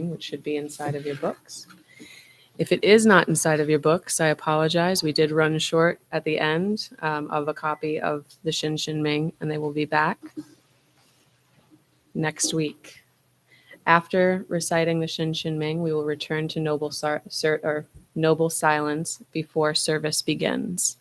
which should be inside of your books. If it is not inside of your books, I apologize. We did run short at the end of a copy of the Shin Ming, and they will be back next week. After reciting the Shin Ming, we will return to noble silence before service begins.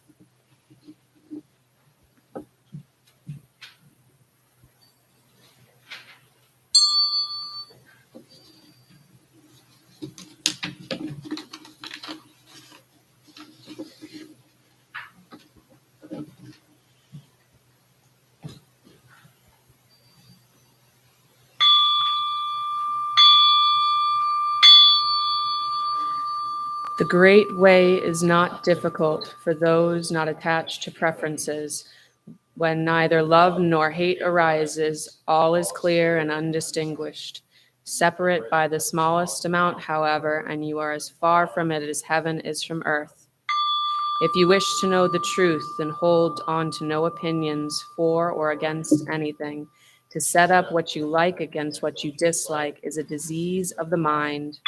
The great way is not difficult for those not attached to preferences. When neither love nor hate arises, all is clear and undistinguished. Separate by the smallest amount, however, and you are as far from it as heaven is from earth. If you wish to know the truth, then hold on to no opinions for or against anything. To set up what you like against what you dislike is a disease of the mind.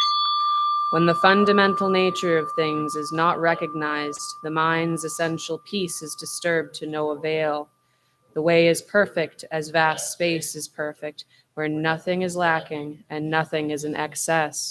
When the fundamental nature of things is not recognized, the mind's essential peace is disturbed to no avail. The way is perfect as vast space is perfect, where nothing is lacking and nothing is in excess.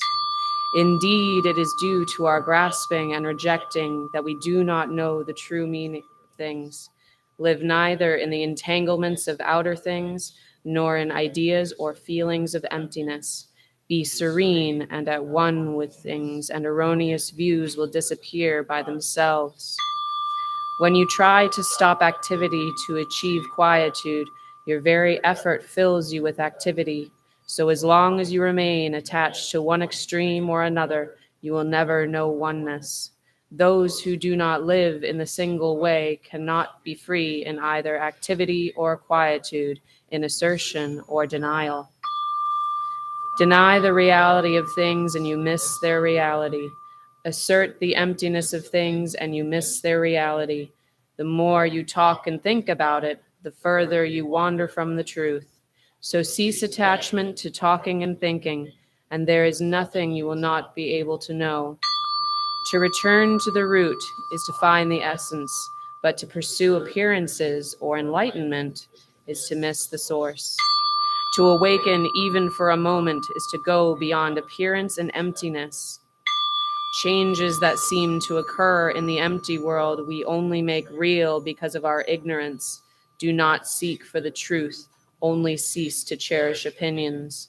Indeed, it is due to our grasping and rejecting that we do not know the true meaning of things, live neither in the entanglements of outer things, nor in ideas or feelings of emptiness. Be serene and at one with things, and erroneous views will disappear by themselves. When you try to stop activity to achieve quietude, your very effort fills you with activity. So as long as you remain attached to one extreme or another, you will never know oneness. Those who do not live in the single way cannot be free in either activity or quietude, in assertion or denial. Deny the reality of things and you miss their reality. Assert the emptiness of things and you miss their reality. The more you talk and think about it, the further you wander from the truth. So cease attachment to talking and thinking, and there is nothing you will not be able to know. To return to the root is to find the essence, but to pursue appearances or enlightenment is to miss the source. To awaken even for a moment is to go beyond appearance and emptiness. Changes that seem to occur in the empty world we only make real because of our ignorance. Do not seek for the truth, only cease to cherish opinions.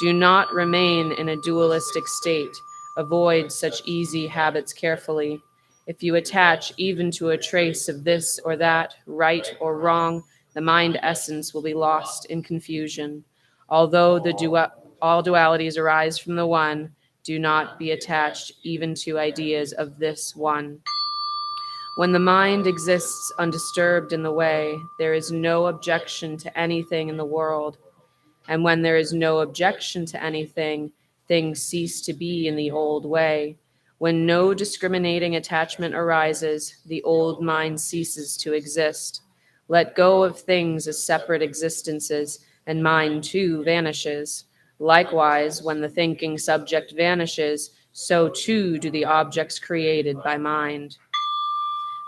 Do not remain in a dualistic state. Avoid such easy habits carefully. If you attach even to a trace of this or that, right or wrong, the mind essence will be lost in confusion. Although all dualities arise from the one, do not be attached even to ideas of this one. When the mind exists undisturbed in the way, there is no objection to anything in the world. And when there is no objection to anything, things cease to be in the old way. When no discriminating attachment arises, the old mind ceases to exist. Let go of things as separate existences, and mind too vanishes. Likewise, when the thinking subject vanishes, so too do the objects created by mind.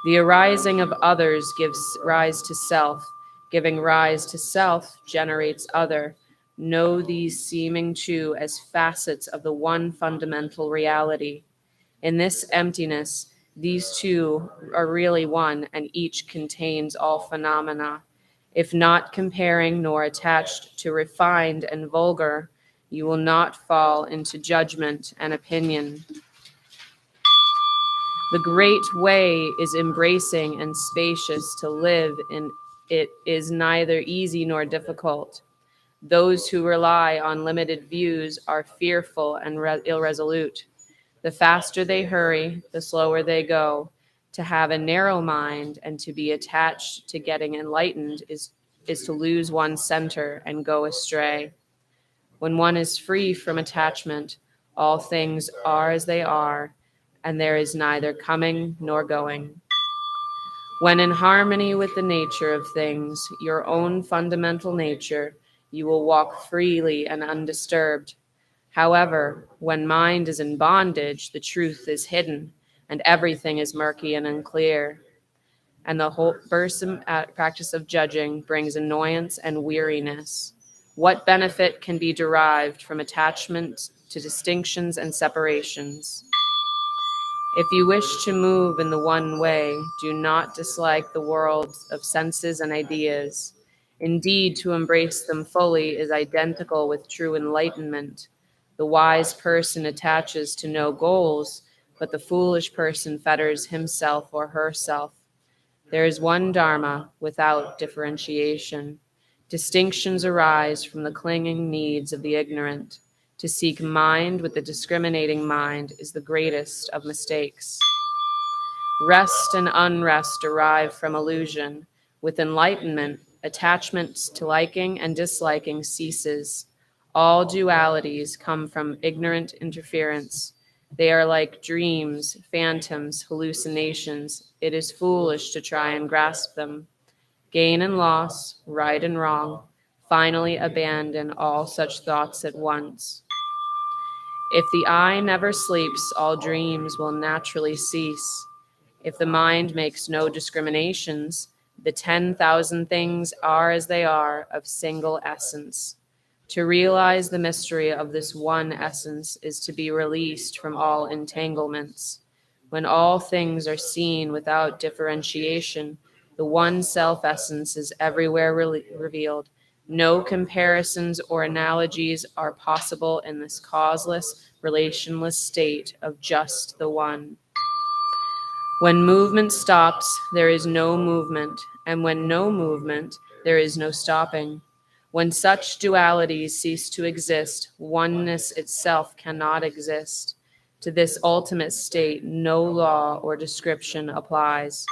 The arising of others gives rise to self. Giving rise to self generates other. Know these seeming two as facets of the one fundamental reality. In this emptiness, these two are really one, and each contains all phenomena. If not comparing nor attached to refined and vulgar, you will not fall into judgment and opinion. The great way is embracing and spacious. To live in it is neither easy nor difficult. Those who rely on limited views are fearful and irresolute. The faster they hurry, the slower they go. To have a narrow mind and to be attached to getting enlightened is to lose one's center and go astray. When one is free from attachment, all things are as they are, and there is neither coming nor going. When in harmony with the nature of things, your own fundamental nature, you will walk freely and undisturbed. However, when mind is in bondage, the truth is hidden, and everything is murky and unclear. And the whole person practice of judging brings annoyance and weariness. What benefit can be derived from attachment to distinctions and separations? If you wish to move in the one way, do not dislike the worlds of senses and ideas. Indeed, to embrace them fully is identical with true enlightenment. The wise person attaches to no goals, but the foolish person fetters himself or herself. There is one Dharma without differentiation. Distinctions arise from the clinging needs of the ignorant. To seek mind with the discriminating mind is the greatest of mistakes. Rest and unrest derive from illusion. With enlightenment, attachment to liking and disliking ceases. All dualities come from ignorant interference. They are like dreams, phantoms, hallucinations. It is foolish to try and grasp them. Gain and loss, right and wrong. Finally abandon all such thoughts at once. If the eye never sleeps, all dreams will naturally cease. If the mind makes no discriminations, the 10,000 things are as they are, of single essence. To realize the mystery of this one essence is to be released from all entanglements. When all things are seen without differentiation, the one self-essence is everywhere revealed. No comparisons or analogies are possible in this causeless, relationless state of just the one. When movement stops, there is no movement, and when no movement, there is no stopping. When such dualities cease to exist, oneness itself cannot exist. To this ultimate state, no law or description applies.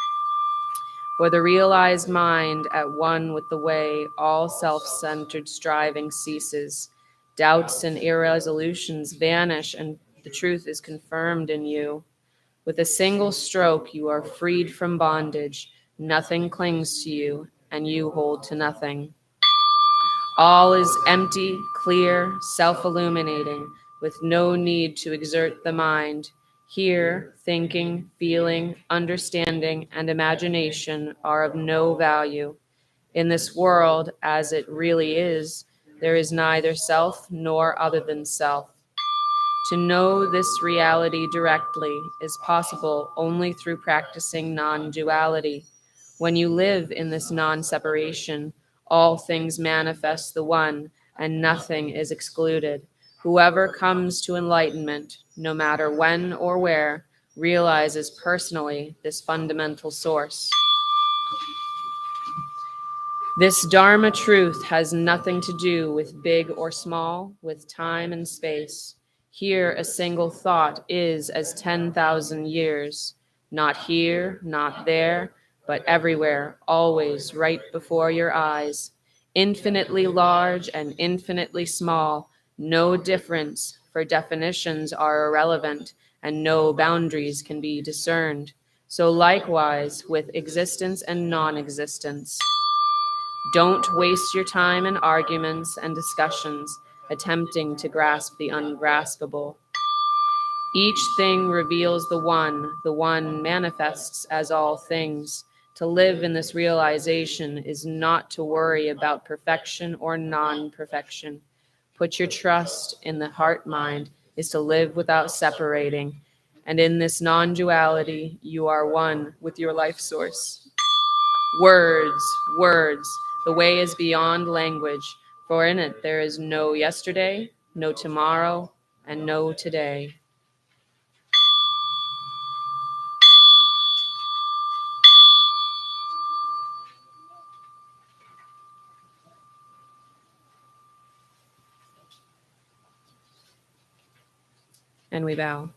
For the realized mind, at one with the way, all self-centered striving ceases. Doubts and irresolutions vanish, and the truth is confirmed in you. With a single stroke, you are freed from bondage. Nothing clings to you, and you hold to nothing. All is empty, clear, self-illuminating, with no need to exert the mind. Here, thinking, feeling, understanding, and imagination are of no value. In this world, as it really is, there is neither self nor other than self. To know this reality directly is possible only through practicing non-duality. When you live in this non-separation, all things manifest the one, and nothing is excluded. Whoever comes to enlightenment, no matter when or where, realizes personally this fundamental source. This Dharma truth has nothing to do with big or small, with time and space. Here, a single thought is as 10,000 years, not here, not there, but everywhere, always right before your eyes. Infinitely large and infinitely small, no difference, for definitions are irrelevant, and no boundaries can be discerned. So likewise with existence and non-existence. Don't waste your time in arguments and discussions, attempting to grasp the ungraspable. Each thing reveals the one manifests as all things. To live in this realization is not to worry about perfection or non-perfection. Put your trust in the heart-mind is to live without separating. And in this non-duality, you are one with your life source. Words, words. The way is beyond language, for in it there is no yesterday, no tomorrow, and no today. And we bow.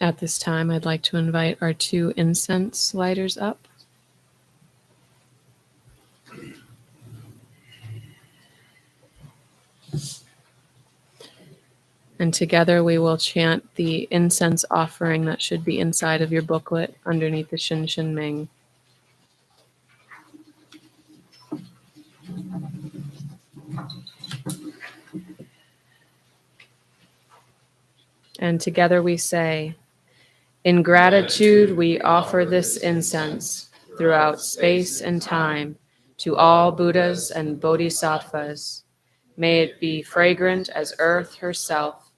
At this time, I'd like to invite our 2 incense lighters up. And together we will chant the incense offering that should be inside of your booklet underneath the Shin Shin Ming. And together we say, in gratitude we offer this incense throughout space and time to all Buddhas and Bodhisattvas. May it be fragrant as earth herself,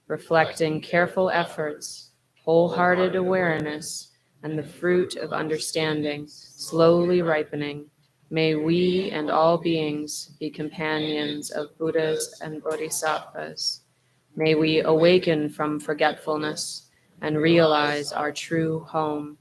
reflecting careful efforts, wholehearted awareness, and the fruit of understanding, slowly ripening. May we and all beings be companions of Buddhas and Bodhisattvas. May we awaken from forgetfulness and realize our true home.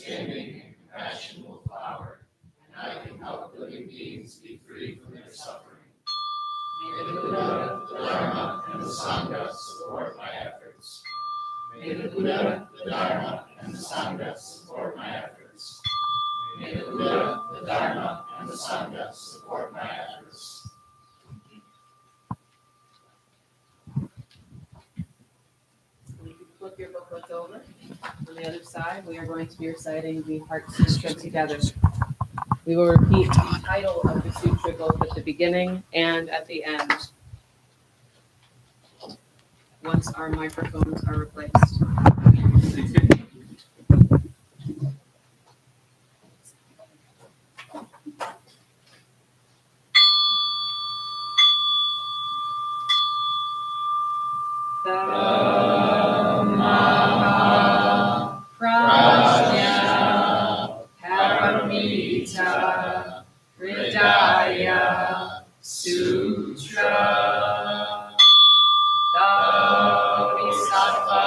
understanding and compassion will flower, and I can help living beings be free from their suffering. May the Buddha, the Dharma, and the Sangha support my efforts. May the Buddha, the Dharma, and the Sangha support my efforts. May the Buddha, the Dharma, and the Sangha support my efforts. You can flip your booklets over. On the other side, we are going to be reciting the Heart Sutra together. We will repeat the title of the sutra both at the beginning and at the end, once our microphones are replaced. Dhamma Prajna Paramita Hridaya Sutra. The Bodhisattva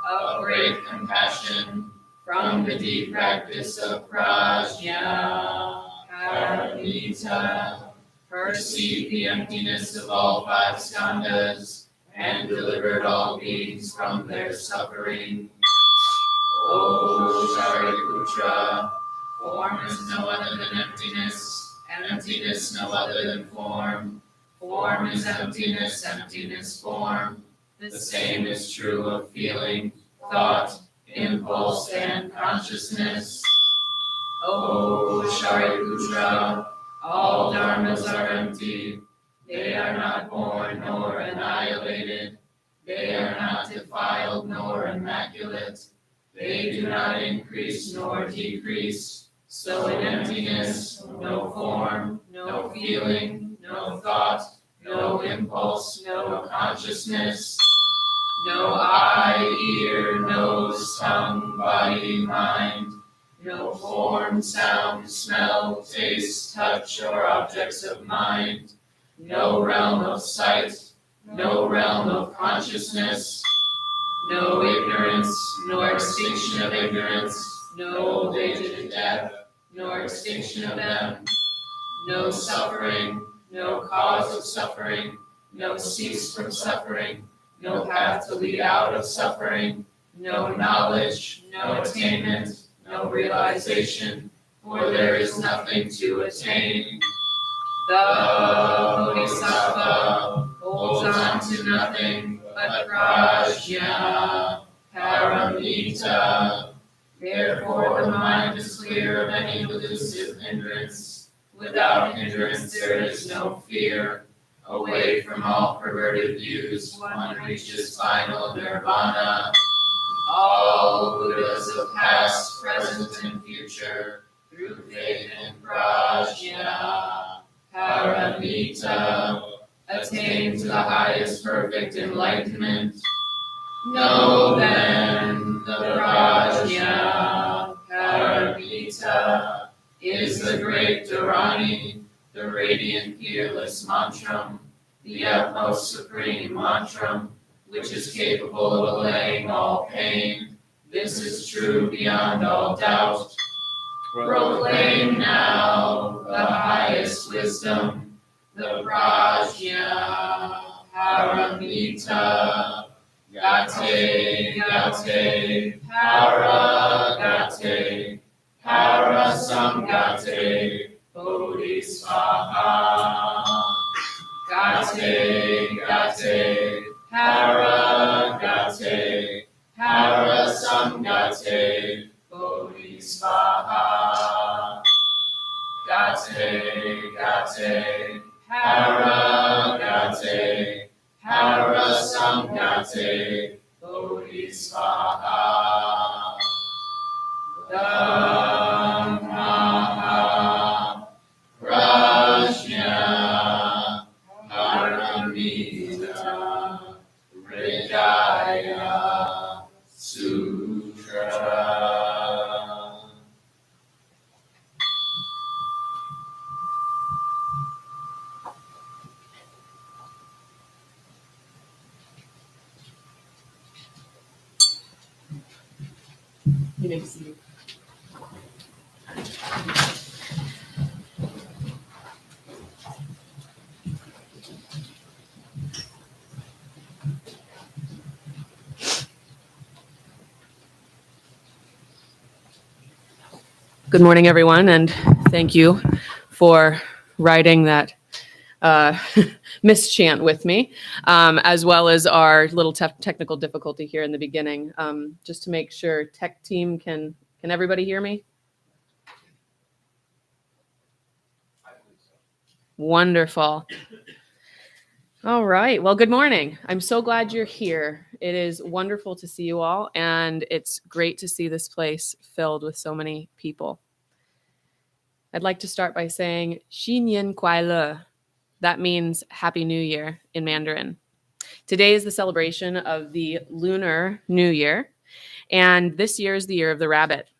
of great compassion from the deep practice of Prajna Paramita perceived the emptiness of all five skandhas and delivered all beings from their suffering. O Shariputra, form is no other than emptiness, emptiness no other than form. Form is emptiness, emptiness form. The same is true of feeling, thought, impulse, and consciousness. O Shariputra, all dharmas are empty. They are not born nor annihilated. They are not defiled nor immaculate. They do not increase nor decrease. So in emptiness, no form, no feeling, no thought, no impulse, no consciousness, no eye, ear, nose, tongue, body, mind, no form, sound, smell, taste, touch, or objects of mind, no realm of sight, no realm of consciousness, no ignorance, nor extinction of ignorance, no old age and death, nor extinction of them, no suffering, no cause of suffering, no cease from suffering, no path to lead out of suffering, no knowledge, no attainment, no realization, for there is nothing to attain. The Bodhisattva holds on to nothing but Prajna Paramita. Therefore the mind is clear of any elusive hindrance. Without hindrance there is no fear. Away from all perverted views, one reaches final nirvana. All Buddhas of past, present, and future, through faith in Prajna Paramita, attain to the highest perfect enlightenment. Know then the Prajna Paramita is the great Dharani, the radiant fearless mantram, the utmost supreme mantram, which is capable of allaying all pain. This is true beyond all doubt. Proclaim now the highest wisdom, the Prajna Paramita. Gate, gate, para, gate, para samgate, bodhisvaha. Gate, gate, para, gate, para samgate, bodhisvaha. Gate, gate, para, gate, para samgate, bodhisvaha. Dhamma Prajna Paramita Hridaya Sutra. You may be seated. Good morning, everyone, and thank you for writing that uh, mischant with me, as well as our little technical difficulty here in the beginning. Just to make sure, tech team, can everybody hear me? Wonderful. All right. Well, good morning. I'm so glad you're here. It is wonderful to see you all, and it's great to see this place filled with so many people. I'd like to start by saying 新年快乐. That means Happy New Year in Mandarin. Today is the celebration of the Lunar New Year, and this year is the year of the rabbit.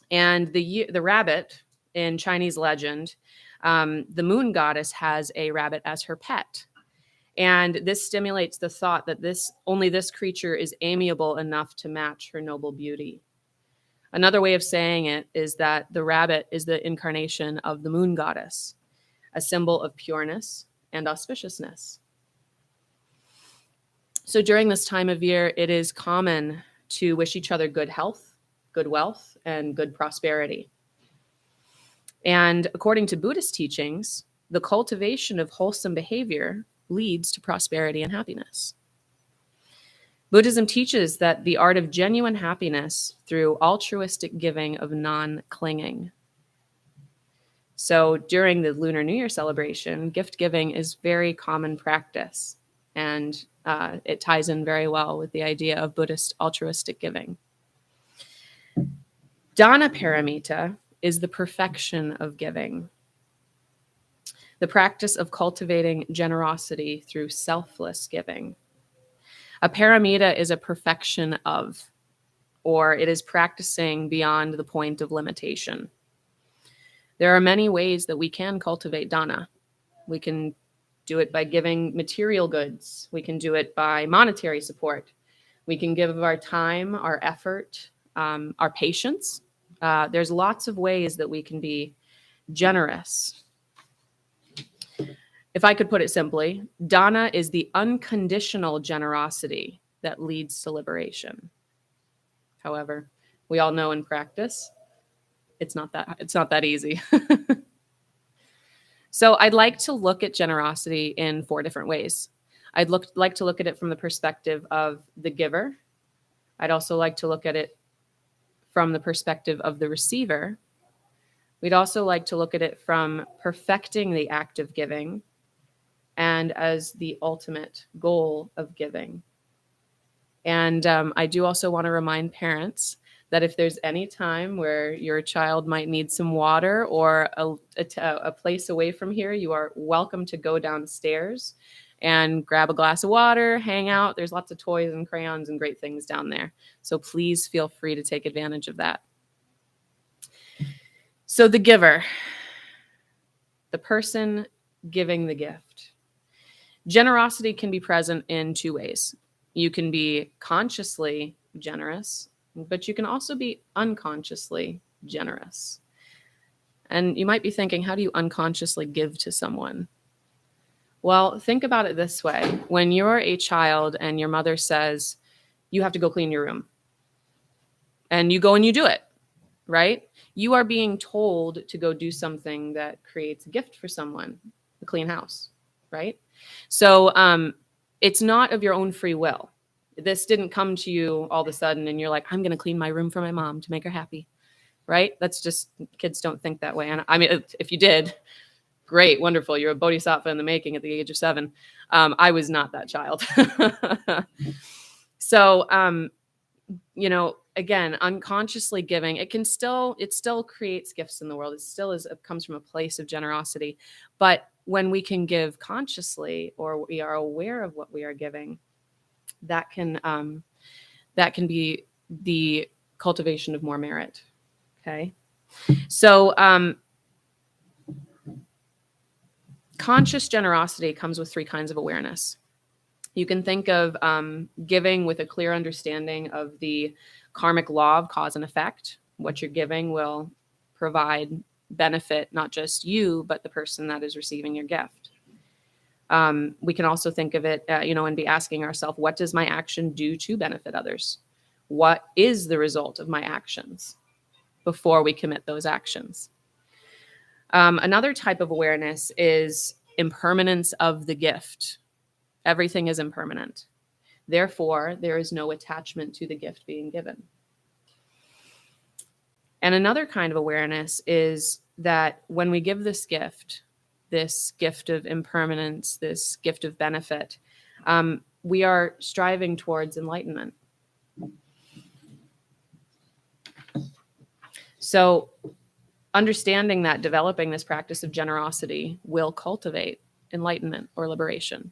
And the rabbit in Chinese legend, the moon goddess has a rabbit as her pet. And this stimulates the thought that only this creature is amiable enough to match her noble beauty. Another way of saying it is that the rabbit is the incarnation of the moon goddess, a symbol of pureness and auspiciousness. So during this time of year, it is common to wish each other good health, good wealth, and good prosperity. And according to Buddhist teachings, the cultivation of wholesome behavior leads to prosperity and happiness. Buddhism teaches that the art of genuine happiness through altruistic giving of non-clinging. So during the Lunar New Year celebration, gift giving is very common practice, and it ties in very well with the idea of Buddhist altruistic giving. Dana Paramita is the perfection of giving, the practice of cultivating generosity through selfless giving. A paramita is a perfection of, or it is practicing beyond the point of limitation. There are many ways that we can cultivate dana. We can do it by giving material goods. We can do it by monetary support. We can give of our time, our effort, our patience. There's lots of ways that we can be generous. If I could put it simply, dana is the unconditional generosity that leads to liberation. However, we all know in practice, it's not that easy. So I'd like to look at generosity in 4 different ways. I'd like to look at it from the perspective of the giver. I'd also like to look at it from the perspective of the receiver. We'd also like to look at it from perfecting the act of giving and as the ultimate goal of giving. And I do also want to remind parents that if there's any time where your child might need some water or a place away from here, you are welcome to go downstairs and grab a glass of water, hang out. There's lots of toys and crayons and great things down there. So please feel free to take advantage of that. So the giver, the person giving the gift. Generosity can be present in 2 ways. You can be consciously generous, but you can also be unconsciously generous. And you might be thinking, how do you unconsciously give to someone? Well, think about it this way. When you're a child and your mother says, you have to go clean your room, and you go and you do it, right? You are being told to go do something that creates a gift for someone, a clean house, right? So it's not of your own free will. This didn't come to you all of a sudden and you're like, I'm going to clean my room for my mom to make her happy, right? That's just, kids don't think that way. And I mean, if you did, great, wonderful. You're a bodhisattva in the making at the age of 7. I was not that child. So, again, unconsciously giving, it still creates gifts in the world. It comes from a place of generosity. But when we can give consciously, or we are aware of what we are giving, that can be the cultivation of more merit. Okay. So, conscious generosity comes with 3 kinds of awareness. You can think of giving with a clear understanding of the karmic law of cause and effect. What you're giving will provide benefit, not just you, but the person that is receiving your gift. We can also think of it, and be asking ourselves, what does my action do to benefit others? What is the result of my actions? before we commit those actions. Another type of awareness is impermanence of the gift. Everything is impermanent. Therefore, there is no attachment to the gift being given. And another kind of awareness is that when we give this gift of impermanence, this gift of benefit, we are striving towards enlightenment. So understanding that developing this practice of generosity will cultivate enlightenment or liberation.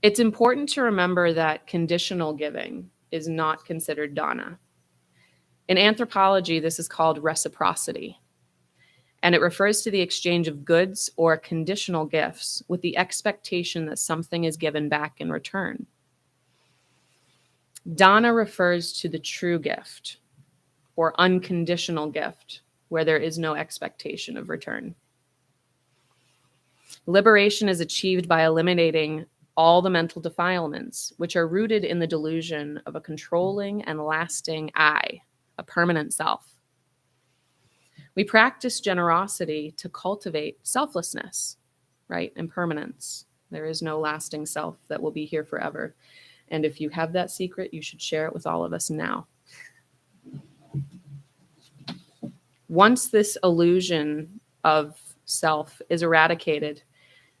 It's important to remember that conditional giving is not considered dana. In anthropology, this is called reciprocity, and it refers to the exchange of goods or conditional gifts with the expectation that something is given back in return. Dana refers to the true gift or unconditional gift, where there is no expectation of return. Liberation is achieved by eliminating all the mental defilements, which are rooted in the delusion of a controlling and lasting I, a permanent self. We practice generosity to cultivate selflessness, right? Impermanence. There is no lasting self that will be here forever. And if you have that secret, you should share it with all of us now. Once this illusion of self is eradicated,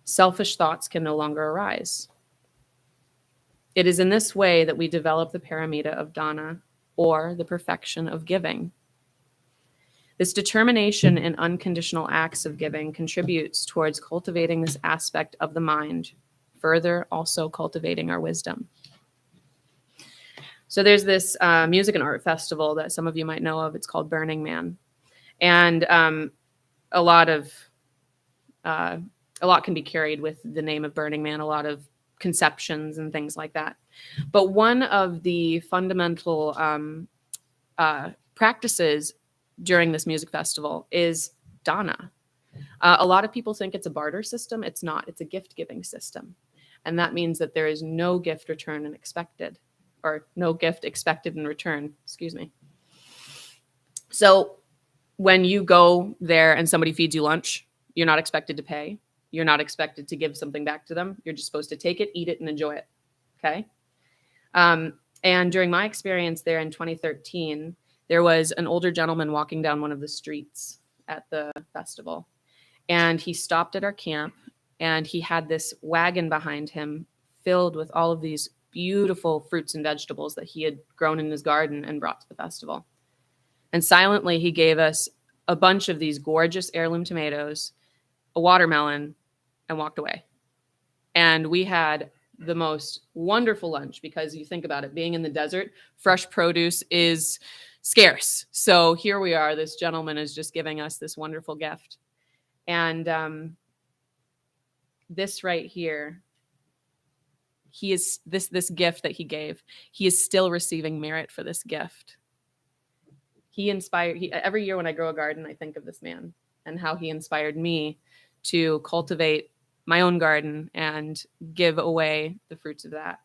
selfish thoughts can no longer arise. It is in this way that we develop the paramita of dana, or the perfection of giving. This determination in unconditional acts of giving contributes towards cultivating this aspect of the mind, further also cultivating our wisdom. So there's this music and art festival that some of you might know of. It's called Burning Man. And a lot can be carried with the name of Burning Man, a lot of conceptions and things like that. But one of the fundamental practices during this music festival is dana. A lot of people think it's a barter system. It's not. It's a gift-giving system. And that means that there is no gift returned and expected, or no gift expected in return, excuse me. So when you go there and somebody feeds you lunch, you're not expected to pay. You're not expected to give something back to them. You're just supposed to take it, eat it, and enjoy it. Okay? And during my experience there in 2013, there was an older gentleman walking down one of the streets at the festival. And he stopped at our camp, and he had this wagon behind him filled with all of these beautiful fruits and vegetables that he had grown in his garden and brought to the festival. And silently, he gave us a bunch of these gorgeous heirloom tomatoes, a watermelon, and walked away. And we had the most wonderful lunch, because you think about it, being in the desert, fresh produce is scarce. So here we are, this gentleman is just giving us this wonderful gift. And this right here, he is this gift that he gave, he is still receiving merit for this gift. Every year when I grow a garden, I think of this man and how he inspired me to cultivate my own garden and give away the fruits of that.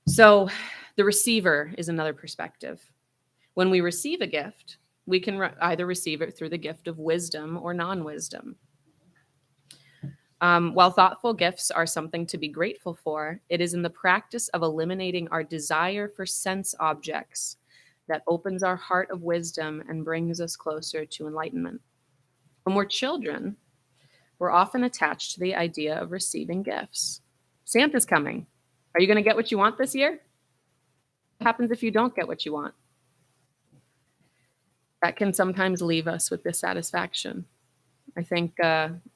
So the receiver is another perspective. When we receive a gift, we can either receive it through the gift of wisdom or non-wisdom. While thoughtful gifts are something to be grateful for, it is in the practice of eliminating our desire for sense objects that opens our heart of wisdom and brings us closer to enlightenment. When we're children, we're often attached to the idea of receiving gifts. Santa's coming. Are you going to get what you want this year? What happens if you don't get what you want? That can sometimes leave us with dissatisfaction. I think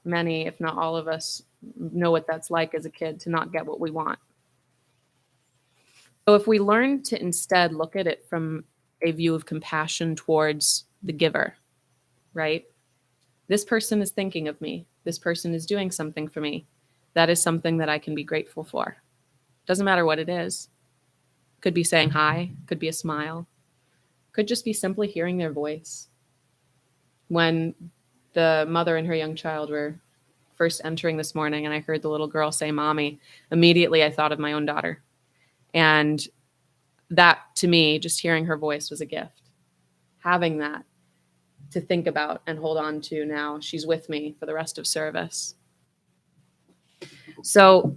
many, if not all of us, know what that's like as a kid, to not get what we want. So if we learn to instead look at it from a view of compassion towards the giver, right? This person is thinking of me. This person is doing something for me. That is something that I can be grateful for. Doesn't matter what it is. Could be saying hi, could be a smile, could just be simply hearing their voice. When the mother and her young child were first entering this morning and I heard the little girl say, "Mommy," immediately I thought of my own daughter. And that to me, just hearing her voice was a gift. Having that to think about and hold on to now. She's with me for the rest of service. So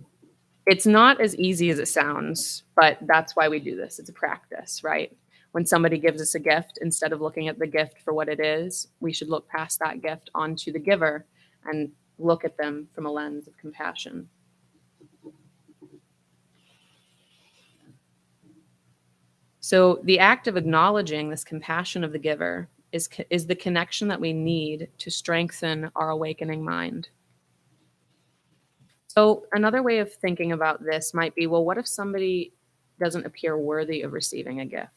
it's not as easy as it sounds, but that's why we do this. It's a practice, right? When somebody gives us a gift, instead of looking at the gift for what it is, we should look past that gift onto the giver and look at them from a lens of compassion. So the act of acknowledging this compassion of the giver is the connection that we need to strengthen our awakening mind. So another way of thinking about this might be, well, what if somebody doesn't appear worthy of receiving a gift?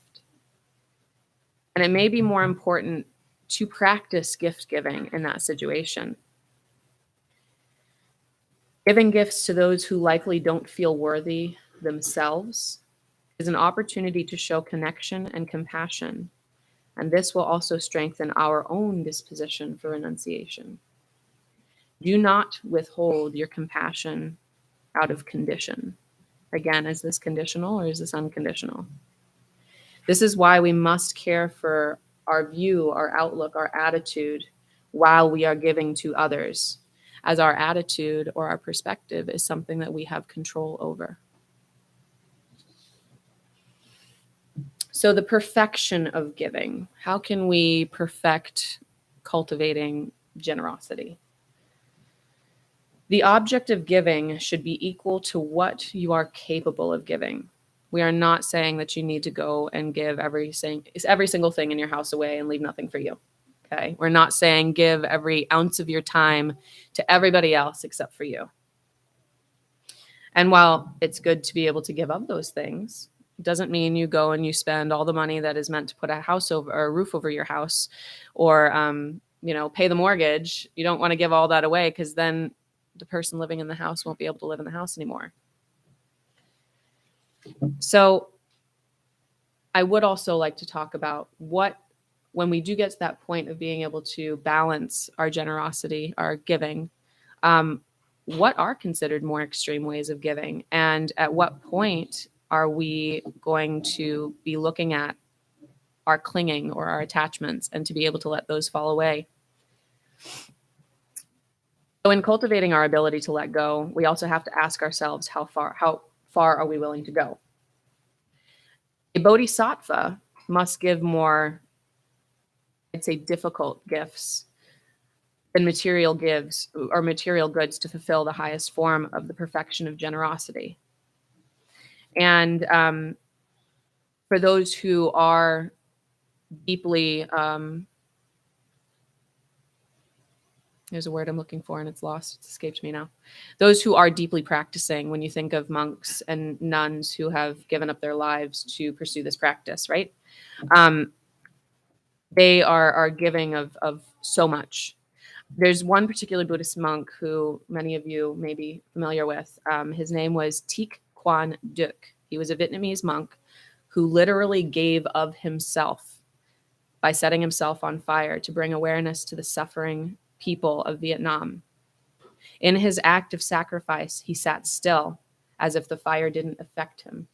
And it may be more important to practice gift giving in that situation. Giving gifts to those who likely don't feel worthy themselves is an opportunity to show connection and compassion. And this will also strengthen our own disposition for renunciation. Do not withhold your compassion out of condition. Again, is this conditional or is this unconditional? This is why we must care for our view, our outlook, our attitude while we are giving to others, as our attitude or our perspective is something that we have control over. So the perfection of giving. How can we perfect cultivating generosity? The object of giving should be equal to what you are capable of giving. We are not saying that you need to go and give every single thing in your house away and leave nothing for you. Okay? We're not saying give every ounce of your time to everybody else except for you. And while it's good to be able to give up those things, it doesn't mean you go and you spend all the money that is meant to put a house over or a roof over your house or pay the mortgage. You don't want to give all that away because then the person living in the house won't be able to live in the house anymore. So I would also like to talk about when we do get to that point of being able to balance our generosity, our giving, what are considered more extreme ways of giving? And at what point are we going to be looking at our clinging or our attachments and to be able to let those fall away? So in cultivating our ability to let go, we also have to ask ourselves how far are we willing to go? A bodhisattva must give more, I'd say, difficult gifts than material goods to fulfill the highest form of the perfection of generosity. And for those who are deeply, there's a word I'm looking for and it's lost. It's escaped me now. Those who are deeply practicing, when you think of monks and nuns who have given up their lives to pursue this practice, right? They are giving of so much. There's one particular Buddhist monk who many of you may be familiar with. His name was Thich Quan Duc. He was a Vietnamese monk who literally gave of himself by setting himself on fire to bring awareness to the suffering people of Vietnam. In his act of sacrifice, he sat still as if the fire didn't affect him.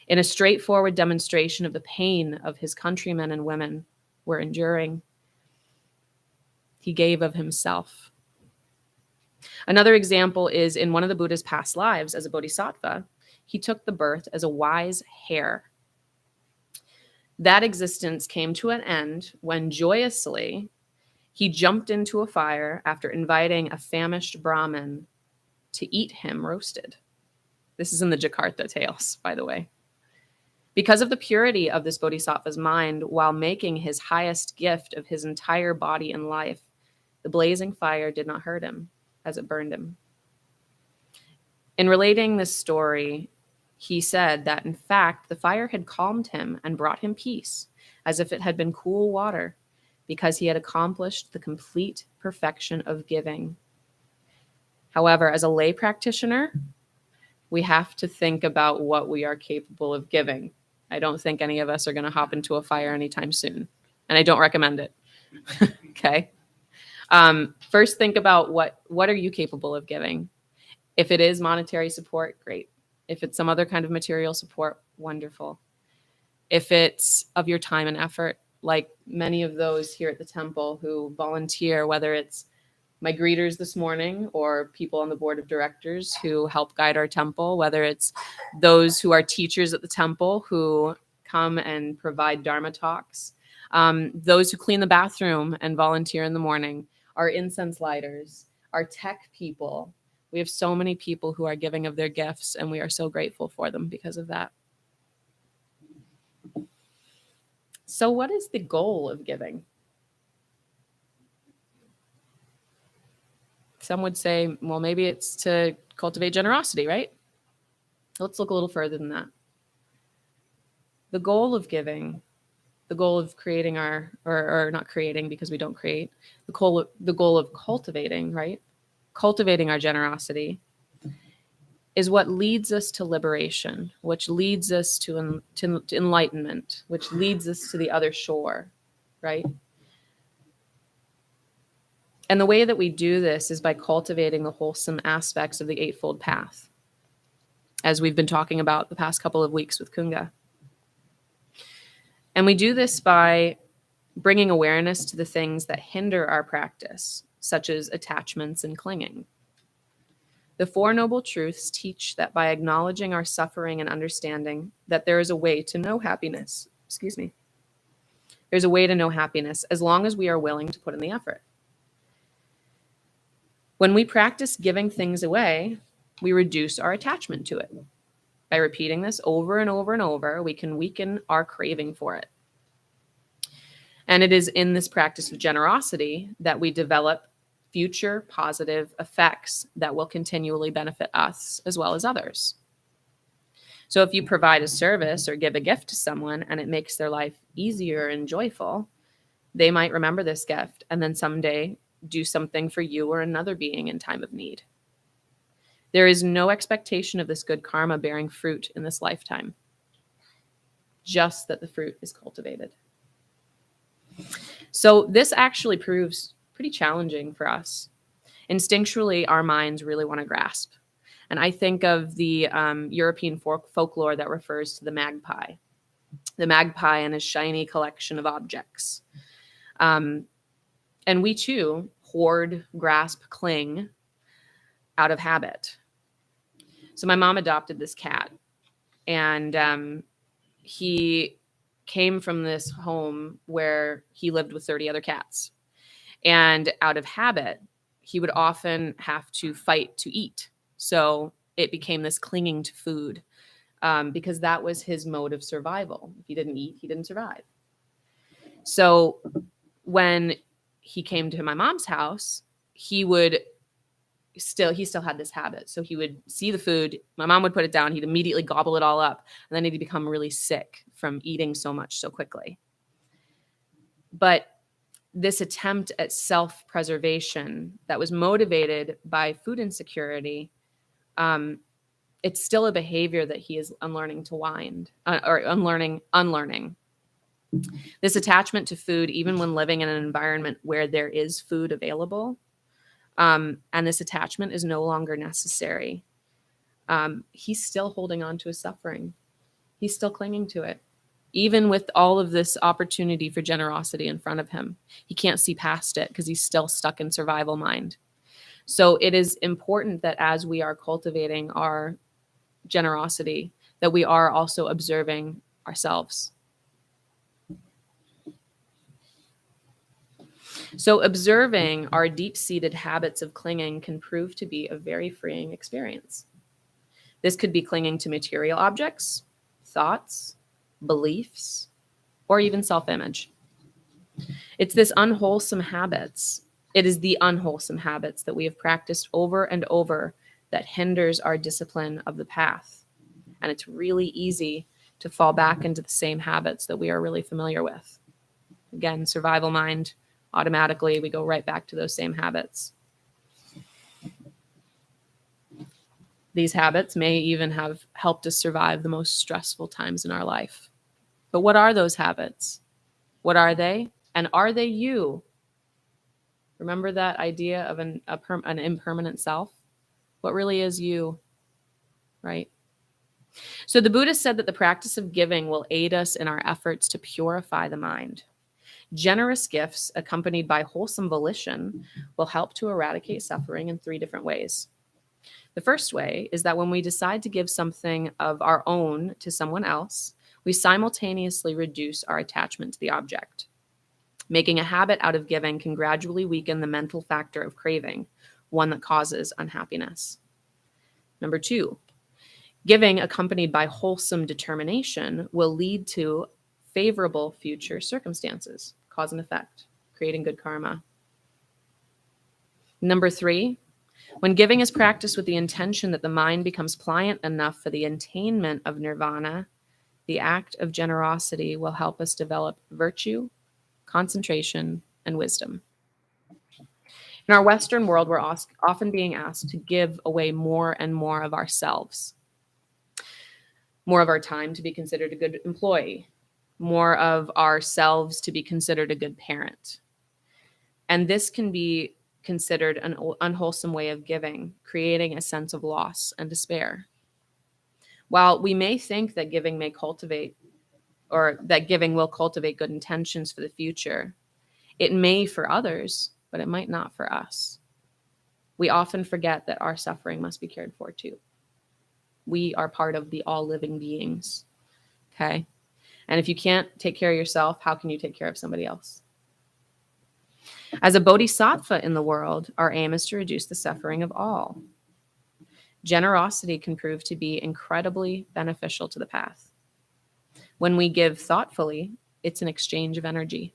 In a straightforward demonstration of the pain of his countrymen and women were enduring, he gave of himself. Another example is in one of the Buddha's past lives as a bodhisattva, he took the birth as a wise hare. That existence came to an end when joyously he jumped into a fire after inviting a famished Brahmin to eat him roasted. This is in the Jakarta Tales, by the way. Because of the purity of this bodhisattva's mind, while making his highest gift of his entire body and life, the blazing fire did not hurt him as it burned him. In relating this story, he said that, in fact, the fire had calmed him and brought him peace, as if it had been cool water, because he had accomplished the complete perfection of giving. However, as a lay practitioner, we have to think about what we are capable of giving. I don't think any of us are going to hop into a fire anytime soon, and I don't recommend it. Okay? First, think about what are you capable of giving? If it is monetary support, great. If it's some other kind of material support, wonderful. if it's of your time and effort, like many of those here at the temple who volunteer, whether it's my greeters this morning or people on the board of directors who help guide our temple, whether it's those who are teachers at the temple who come and provide Dharma talks, those who clean the bathroom and volunteer in the morning, our incense lighters, our tech people. We have so many people who are giving of their gifts, and we are so grateful for them because of that. So what is the goal of giving? Some would say, well, maybe it's to cultivate generosity, right? Let's look a little further than that. The goal of giving, the goal of creating or not creating because we don't create, the goal of cultivating, right? Cultivating our generosity is what leads us to liberation, which leads us to enlightenment, which leads us to the other shore, right? And the way that we do this is by cultivating the wholesome aspects of the Eightfold Path, as we've been talking about the past couple of weeks with Kunga. And we do this by bringing awareness to the things that hinder our practice, such as attachments and clinging. The Four Noble Truths teach that by acknowledging our suffering and understanding that there is a way to know happiness, there's a way to know happiness as long as we are willing to put in the effort. When we practice giving things away, we reduce our attachment to it. By repeating this over and over and over, we can weaken our craving for it. And it is in this practice of generosity that we develop future positive effects that will continually benefit us as well as others. So if you provide a service or give a gift to someone and it makes their life easier and joyful, they might remember this gift and then someday do something for you or another being in time of need. There is no expectation of this good karma bearing fruit in this lifetime, just that the fruit is cultivated. So this actually proves pretty challenging for us. Instinctually, our minds really want to grasp. And I think of the European folklore that refers to the magpie and his shiny collection of objects. And we too hoard, grasp, cling out of habit. So my mom adopted this cat, and he came from this home where he lived with 30 other cats. And out of habit, he would often have to fight to eat. So it became this clinging to food because that was his mode of survival. If he didn't eat, he didn't survive. So when he came to my mom's house, he still had this habit. So he would see the food, my mom would put it down, he'd immediately gobble it all up, and then he'd become really sick from eating so much so quickly. But this attempt at self-preservation that was motivated by food insecurity, it's still a behavior that he is unlearning. This attachment to food, even when living in an environment where there is food available, and this attachment is no longer necessary. He's still holding on to his suffering. He's still clinging to it. Even with all of this opportunity for generosity in front of him, he can't see past it because he's still stuck in survival mind. So it is important that as we are cultivating our generosity, that we are also observing ourselves. So observing our deep-seated habits of clinging can prove to be a very freeing experience. This could be clinging to material objects, thoughts, beliefs, or even self-image. It's this unwholesome habits. It is the unwholesome habits that we have practiced over and over that hinders our discipline of the path. And it's really easy to fall back into the same habits that we are really familiar with. Again, survival mind, automatically we go right back to those same habits. These habits may even have helped us survive the most stressful times in our life. But what are those habits? What are they? And are they you? Remember that idea of an impermanent self? What really is you, right? So the Buddha said that the practice of giving will aid us in our efforts to purify the mind. Generous gifts, accompanied by wholesome volition, will help to eradicate suffering in 3 different ways. The first way is that when we decide to give something of our own to someone else, we simultaneously reduce our attachment to the object. Making a habit out of giving can gradually weaken the mental factor of craving, one that causes unhappiness. Number 2, giving accompanied by wholesome determination will lead to favorable future circumstances, cause and effect, creating good karma. Number 3, when giving is practiced with the intention that the mind becomes pliant enough for the attainment of nirvana, the act of generosity will help us develop virtue, concentration, and wisdom. In our Western world, we're often being asked to give away more and more of ourselves, more of our time to be considered a good employee, more of ourselves to be considered a good parent. And this can be considered an unwholesome way of giving, creating a sense of loss and despair. While we may think that giving may cultivate, or that giving will cultivate good intentions for the future, it may for others, but it might not for us. We often forget that our suffering must be cared for too. We are part of the all living beings. Okay? And if you can't take care of yourself, how can you take care of somebody else? As a bodhisattva in the world, our aim is to reduce the suffering of all. Generosity can prove to be incredibly beneficial to the path. When we give thoughtfully, it's an exchange of energy.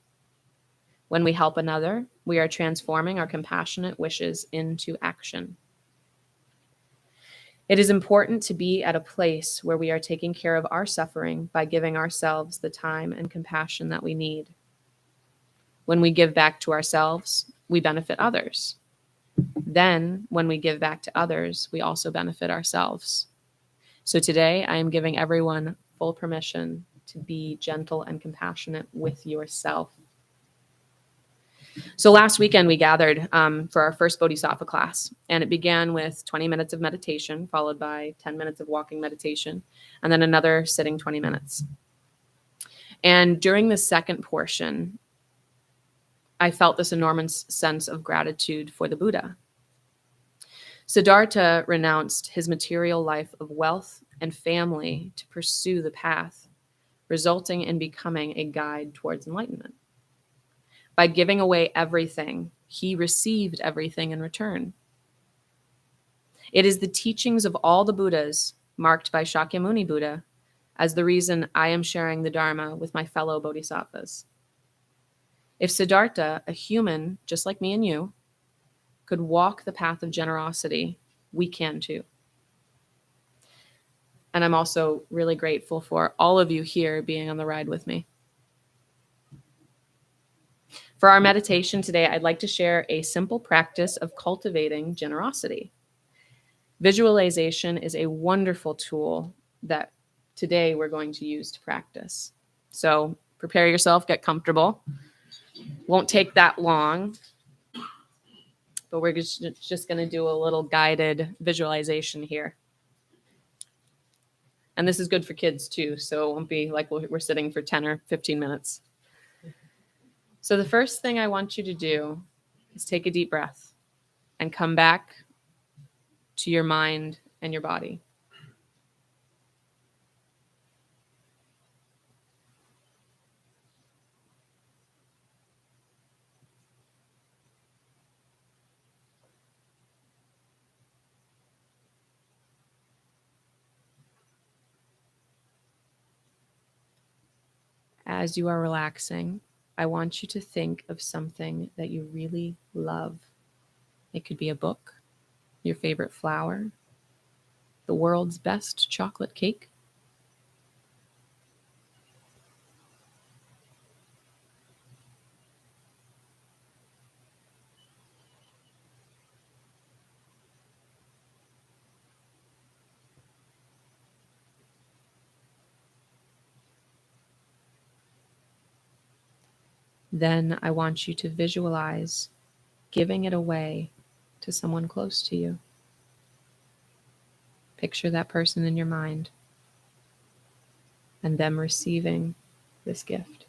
When we help another, we are transforming our compassionate wishes into action. It is important to be at a place where we are taking care of our suffering by giving ourselves the time and compassion that we need. When we give back to ourselves, we benefit others. Then, when we give back to others, we also benefit ourselves. So today, I am giving everyone full permission to be gentle and compassionate with yourself. So last weekend, we gathered for our first Bodhisattva class, and it began with 20 minutes of meditation, followed by 10 minutes of walking meditation, and then another sitting 20 minutes. And during the second portion, I felt this enormous sense of gratitude for the Buddha. Siddhartha renounced his material life of wealth and family to pursue the path, resulting in becoming a guide towards enlightenment. By giving away everything, he received everything in return. It is the teachings of all the Buddhas, marked by Shakyamuni Buddha, as the reason I am sharing the Dharma with my fellow bodhisattvas. If Siddhartha, a human just like me and you, could walk the path of generosity, we can too. And I'm also really grateful for all of you here being on the ride with me. For our meditation today, I'd like to share a simple practice of cultivating generosity. Visualization is a wonderful tool that today we're going to use to practice. So prepare yourself, get comfortable. Won't take that long, but we're just going to do a little guided visualization here. And this is good for kids too, so it won't be like we're sitting for 10 or 15 minutes. So the first thing I want you to do is take a deep breath and come back to your mind and your body. As you are relaxing, I want you to think of something that you really love. It could be a book, your favorite flower, the world's best chocolate cake. Then I want you to visualize giving it away to someone close to you. Picture that person in your mind. and them receiving this gift.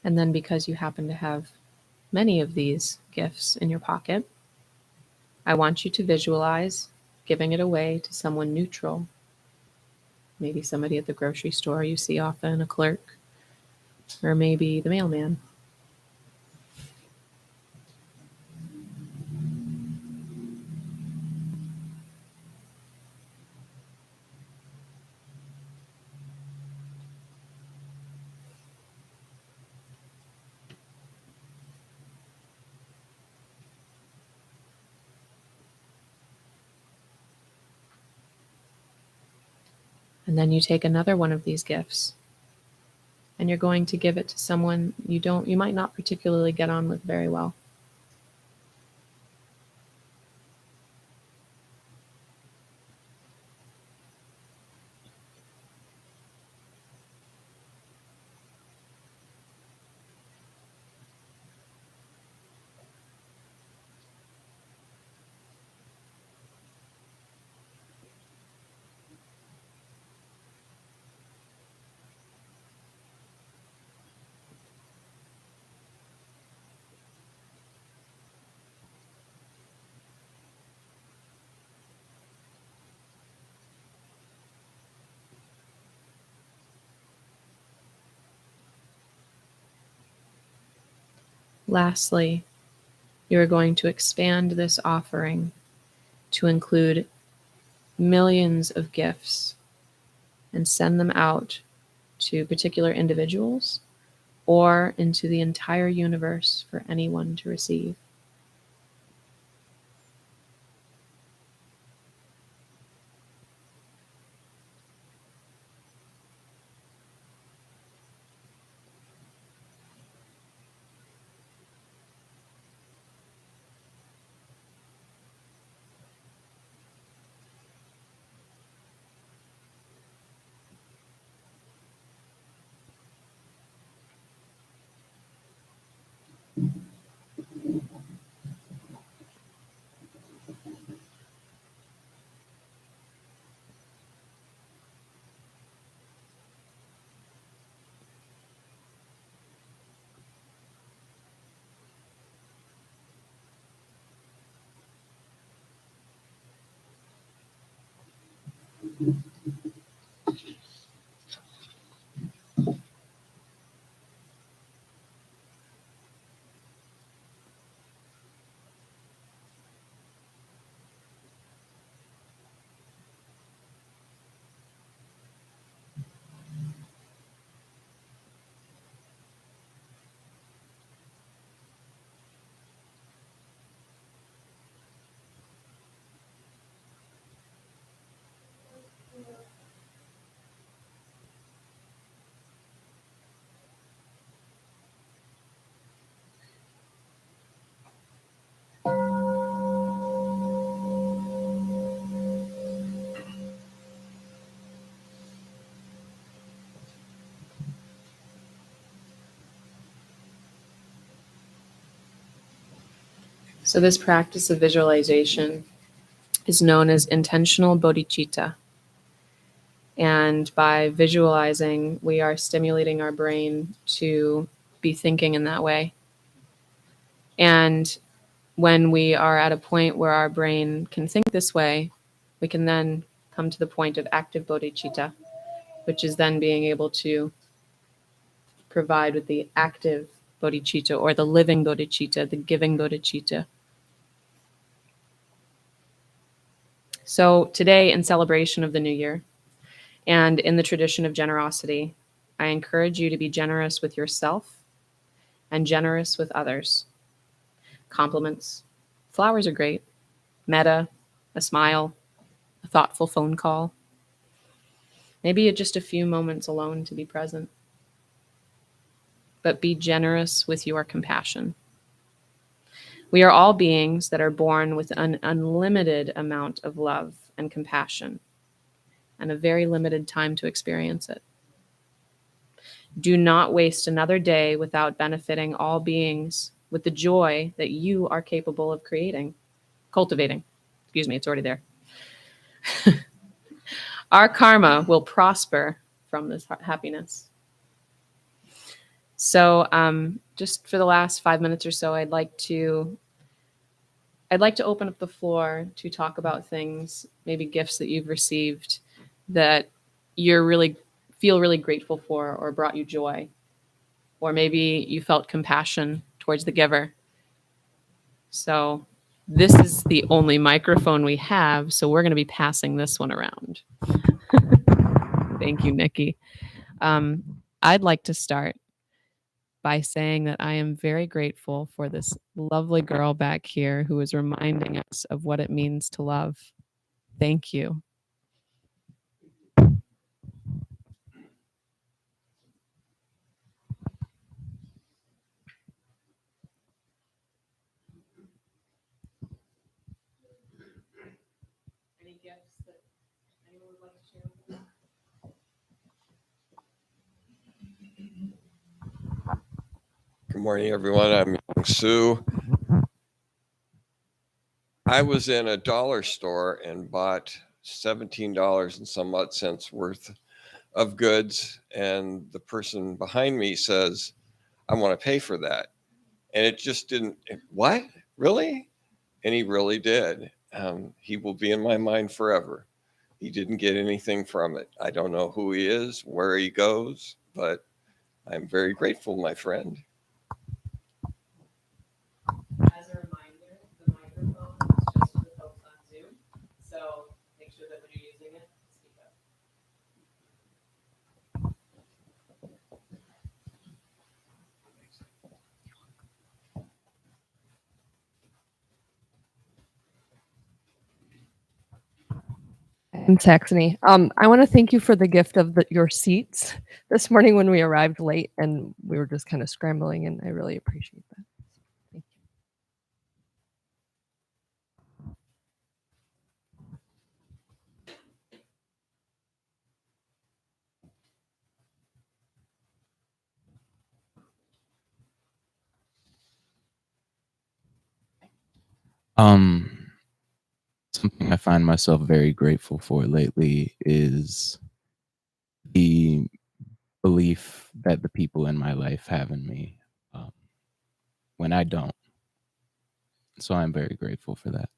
And then, because you happen to have many of these gifts in your pocket, I want you to visualize giving it away to someone neutral. Maybe somebody at the grocery store you see often, a clerk, or maybe the mailman. And then you take another one of these gifts and you're going to give it to someone you might not particularly get on with very well. Lastly, you are going to expand this offering to include millions of gifts and send them out to particular individuals or into the entire universe for anyone to receive. So this practice of visualization is known as intentional bodhicitta. And by visualizing, we are stimulating our brain to be thinking in that way. And when we are at a point where our brain can think this way, we can then come to the point of active bodhicitta, which is then being able to provide with the active bodhicitta or the living bodhicitta, the giving bodhicitta. So today, in celebration of the new year, and in the tradition of generosity, I encourage you to be generous with yourself and generous with others. Compliments. Flowers are great. Metta, a smile, a thoughtful phone call. Maybe just a few moments alone to be present. but be generous with your compassion. We are all beings that are born with an unlimited amount of love and compassion and a very limited time to experience it. Do not waste another day without benefiting all beings with the joy that you are capable of cultivating. Excuse me, it's already there. Our karma will prosper from this happiness. So, just for the last 5 minutes or so, I'd like to open up the floor to talk about things, maybe gifts that you've received that you're really feel really grateful for or brought you joy, or maybe you felt compassion towards the giver. So this is the only microphone we have, so we're going to be passing this one around. Thank you, Nikki. I'd like to start by saying that I am very grateful for this lovely girl back here who is reminding us of what it means to love. Thank you. Any gifts that anyone would like to share with us? Good morning, everyone. I'm Igye Su. I was in a dollar store and bought $17 and some odd cents worth of goods, and the person behind me says, "I want to pay for that." And it just didn't, what? Really? And he really did. He will be in my mind forever. He didn't get anything from it. I don't know who he is, where he goes, but I'm very grateful, my friend. As a reminder, the microphone is just for the folks on Zoom, so make sure that when you're using it, speak up. And Saxony. I want to thank you for the gift of your seats this morning when we arrived late and we were just kind of scrambling, and I really appreciate that. Thank you. Something I find myself very grateful for lately is the belief that the people in my life have in me when I don't. So I'm very grateful for that.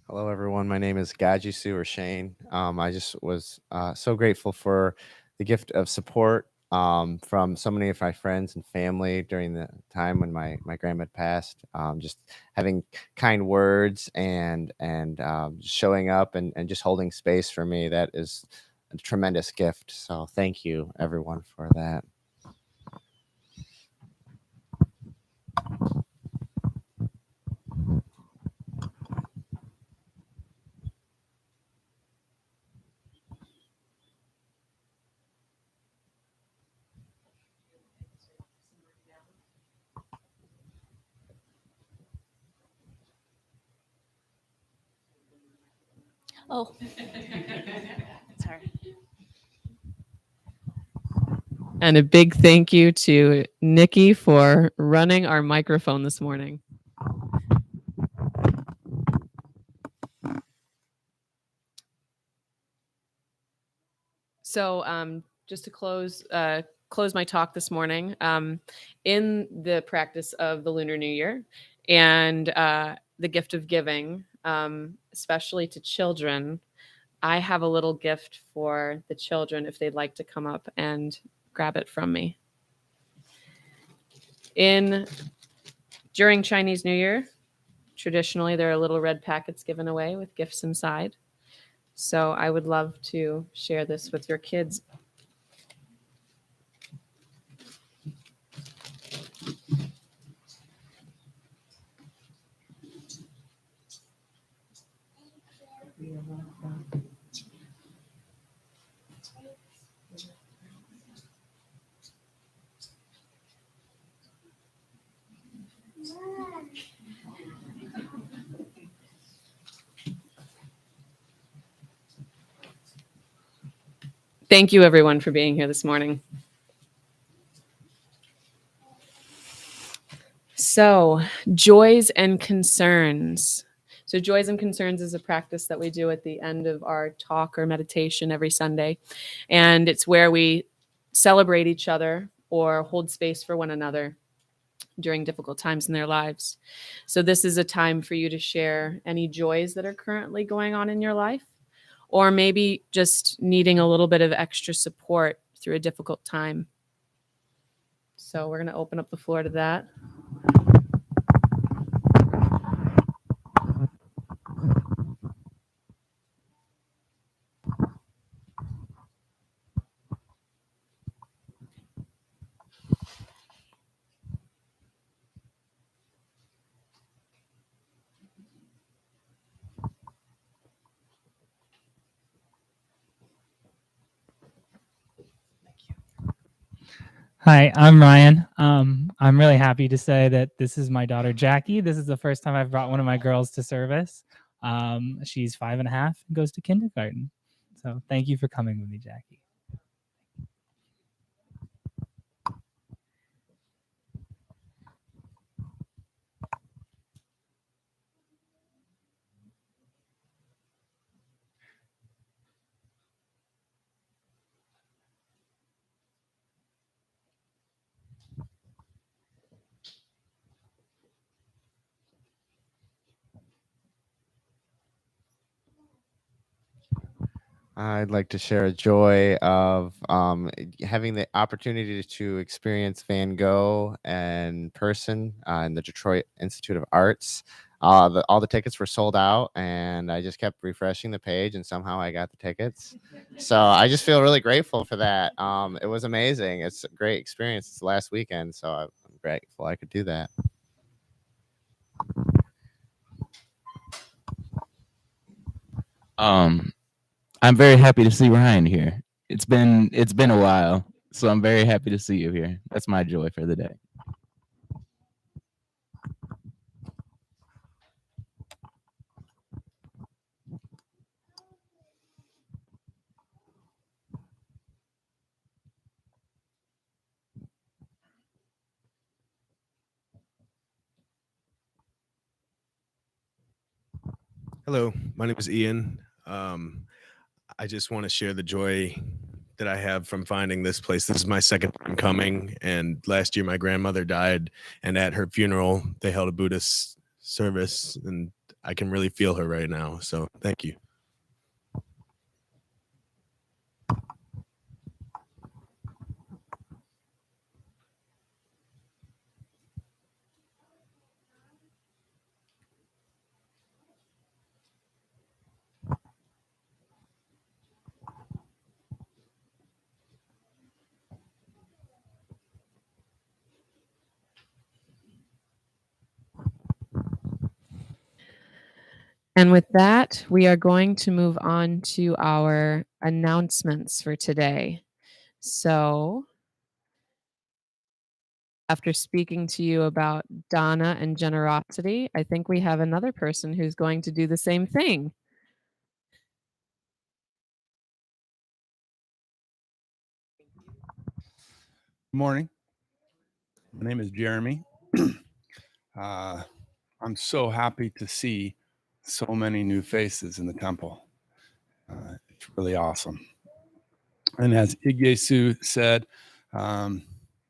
Hello, everyone. My name is Igye Su or Shane. I just was so grateful for the gift of support from so many of my friends and family during the time when my grandma passed. Just having kind words and showing up and just holding space for me. That is a tremendous gift. So thank you, everyone, for that. Oh, sorry. And a big thank you to Nikki for running our microphone this morning. So just to close my talk this morning, in the practice of the Lunar New Year and the gift of giving, especially to children, I have a little gift for the children if they'd like to come up and grab it from me. During Chinese New Year, traditionally there are little red packets given away with gifts inside. So I would love to share this with your kids. Thank you, everyone, for being here this morning. So, joys and concerns. So, joys and concerns is a practice that we do at the end of our talk or meditation every Sunday. And it's where we celebrate each other or hold space for one another during difficult times in their lives. So, this is a time for you to share any joys that are currently going on in your life, or maybe just needing a little bit of extra support through a difficult time. So, we're going to open up the floor to that. Hi, I'm Ryan. I'm really happy to say that this is my daughter, Jackie. This is the first time I've brought one of my girls to service. She's 5.5 and goes to kindergarten. So thank you for coming with me, Jackie. I'd like to share a joy of having the opportunity to experience Van Gogh in person in the Detroit Institute of Arts. All the tickets were sold out, and I just kept refreshing the page, and somehow I got the tickets. So I just feel really grateful for that. It was amazing. It's a great experience. It's last weekend, so I'm grateful I could do that. I'm very happy to see Ryan here. It's been a while, so I'm very happy to see you here. That's my joy for the day. Hello, my name is Ian. I just want to share the joy that I have from finding this place. This is my second time coming, and last year my grandmother died, and at her funeral they held a Buddhist service, and I can really feel her right now. So thank you. And with that, we are going to move on to our announcements for today. So, after speaking to you about Dana and generosity, I think we have another person who's going to do the same thing. Good morning. My name is Jeremy. I'm so happy to see so many new faces in the temple. It's really awesome. And as Igye Su said,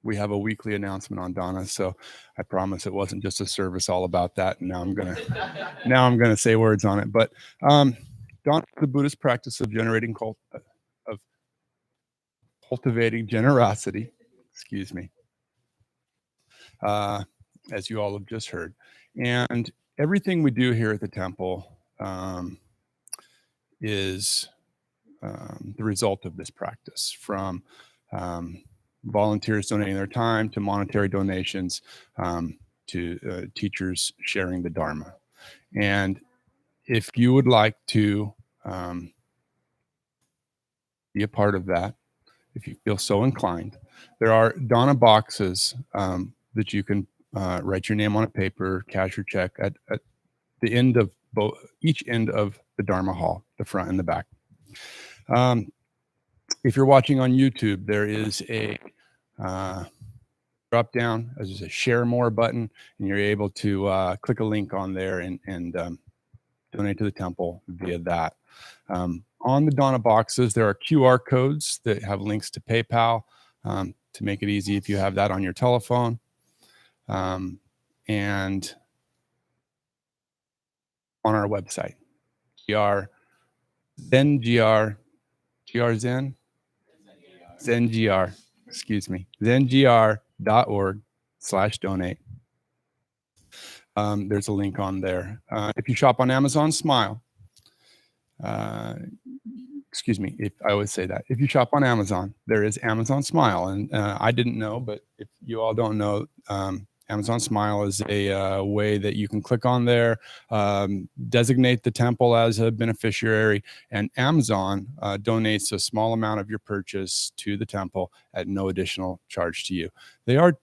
we have a weekly announcement on Dana. So I promise it wasn't just a service all about that. And now I'm gonna say words on it. But Dana is the Buddhist practice of cultivating generosity. Excuse me. As you all have just heard. And everything we do here at the temple is the result of this practice, from volunteers donating their time to monetary donations to teachers sharing the Dharma. And if you would like to be a part of that if you feel so inclined. There are Donna boxes that you can write your name on a paper, cash your check at the end of each end of the Dharma hall, the front and the back. If you're watching on YouTube, there is a drop down, as I say, share more button, and you're able to click a link on there and donate to the temple via that. On the Donna boxes, there are QR codes that have links to PayPal to make it easy if you have that on your telephone. And on our website, zengr.org/donate. There's a link on there. If you shop on Amazon Smile, if I always say that, if you shop on Amazon, there is Amazon Smile. And I didn't know, but if you all don't know, Amazon Smile is a way that you can click on there, designate the temple as a beneficiary, and Amazon donates a small amount of your purchase to the temple at no additional charge to you. They are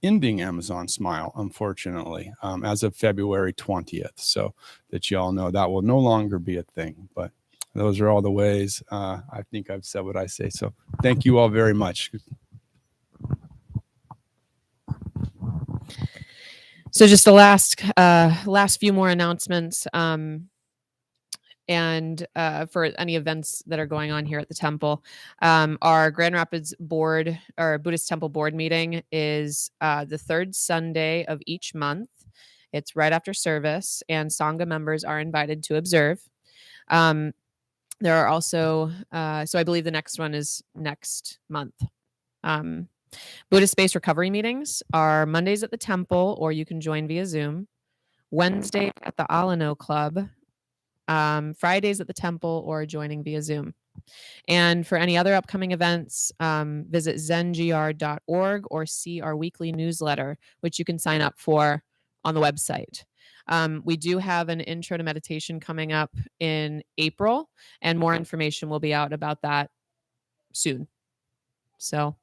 ending Amazon Smile, unfortunately, as of February 20th. So that you all know that will no longer be a thing. But those are all the ways. I think I've said what I say. So thank you all very much. So just the last few more announcements. And for any events that are going on here at the temple, our Grand Rapids board or Buddhist temple board meeting is the third Sunday of each month. It's right after service, and Sangha members are invited to observe. There are also, so I believe the next one is next month. Buddhist space recovery meetings are Mondays at the temple, or you can join via Zoom. Wednesday at the Alano Club. Fridays at the temple, or joining via Zoom. And for any other upcoming events, visit zengr.org or see our weekly newsletter, which you can sign up for on the website. We do have an intro to meditation coming up in April, and more information will be out about that soon. So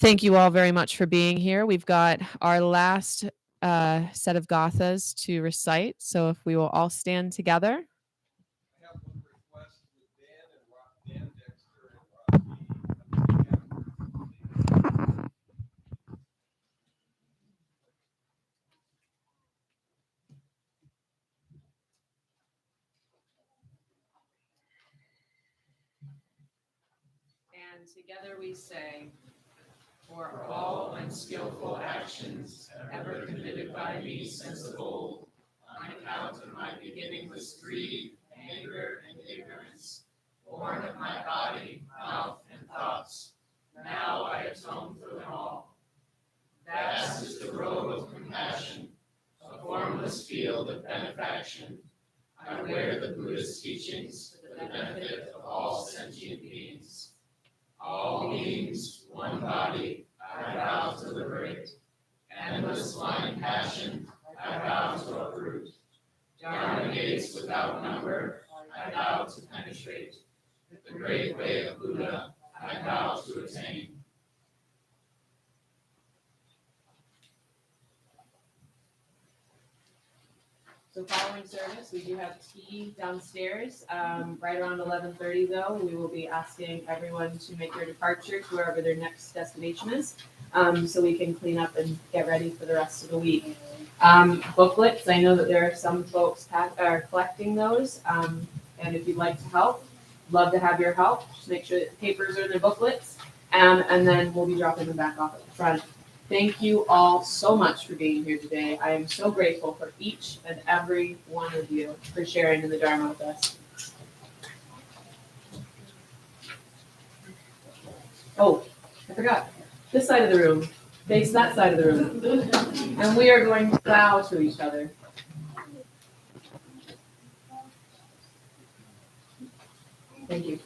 thank you all very much for being here. We've got our last set of gathas to recite. So if we will all stand together. I have one request with Dan Dexter and Rocky. And together we say, for all unskillful actions ever committed by me since of old, on account of my beginningless greed, anger, and ignorance, born of my body, mouth, and thoughts, now I atone for them all. Vast is the robe of compassion, a formless field of benefaction. I wear the Buddhist teachings for the benefit of all sentient beings. All beings, one body, I vow to liberate. Endless blind passion, I vow to uproot. Dharma gates without number, I vow to penetrate. The great way of Buddha, I vow to attain. So following service, we do have tea downstairs. Right around 11:30, though, we will be asking everyone to make their departure to wherever their next destination is, so we can clean up and get ready for the rest of the week. Booklets, I know that there are some folks are collecting those, and if you'd like to help, love to have your help. Just make sure that the papers are in the booklets, and then we'll be dropping them back off at the front. Thank you all so much for being here today. I am so grateful for each and every one of you for sharing in the Dharma with us. Oh, I forgot. This side of the room. Face that side of the room. And we are going to bow to each other. Thank you.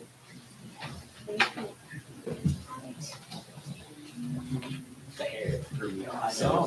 So,